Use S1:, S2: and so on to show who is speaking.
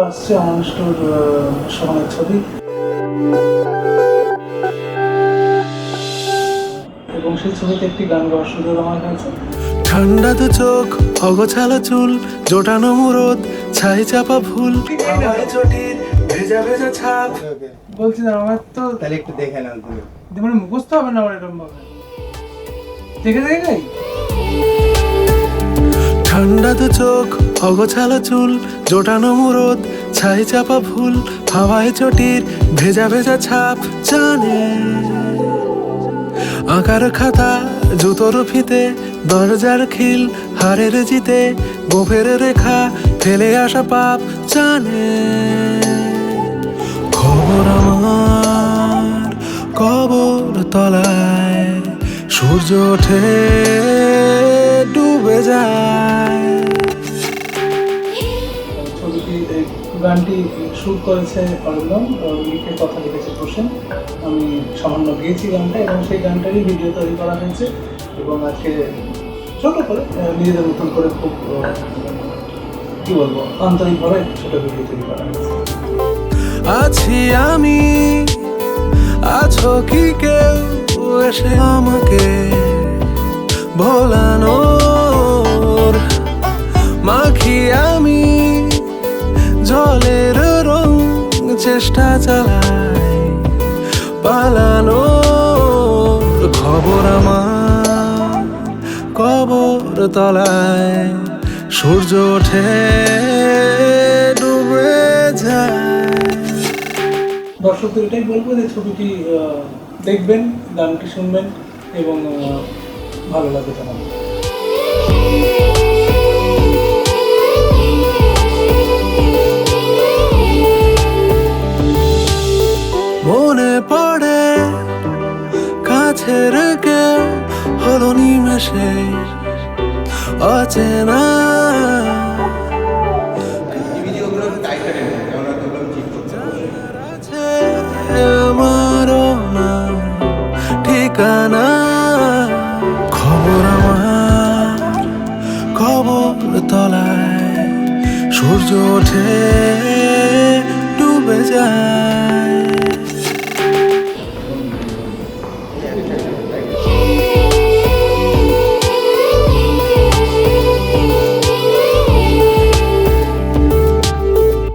S1: আসছে অমানুষ্ঠর সমানের ছবি, এবং সেই ছবিতে একটি গান গাওয়ার সুযোগ আমার হয়েছে।
S2: ঠান্ডা দু চোখ, অগোছালো চুল, জোটানো মুরদ, ছাই চাপা ভুল, চটির ভেজা ভেজা ছাপ।
S1: বলছি না, আমার তো
S3: তাহলে একটু দেখে নাও তুমি।
S1: মানে মুখস্থ হবে না আমার এরকম ভাবে, দেখে দেখে গাই।
S2: ঠান্ডা দু চোখ, অগোছালো চুল, জোটানো মুরদ, ছাই চাপা ভুল, হাওয়ায় চটির ভেজা ভেজা ছাপ। জানে আঁকার খাতা, জুতোর ফিতে, দরজার খিল, হারের জিতে, গোফের রেখা, ফেলে আসা পাপ। জানে খবর আমার কবর তলায়, সূর্য ওঠে ডুবে যায়।
S1: ছবিটি গানটি শুট করেছে অরিন্দম, লিখে কথা লিখেছে প্রসেন। আমি সামান্য গিয়েছি গানটা, এবং সেই গানটারই ভিডিও তৈরি করা হয়েছে। এবং আজকে ছোটো করে নিজেদের মতন করে খুব কী বলবো আন্তরিকভাবে ছোটো ভিডিও তৈরি করা হয়েছে।
S2: আছি আমি, আছো কি কেউ এসে আমাকে ভোলানোর? মাখি আমি জলের রং, চেষ্টা চালাই পালানোর। খবর আমার কবর তলায়, সূর্য ওঠে ডুবে যায়।
S1: দর্শকদের এটাই বলবো যে ছবিটি দেখবেন, গানটি শুনবেন, এবং ভালো লাগে জানাবেন।
S2: মনে পড়ে কাছের কেউ হলো নিমেষে অচেনা। আমারও না ঠিকানা, খবর আমার কবর তলায়, সূর্য ওঠে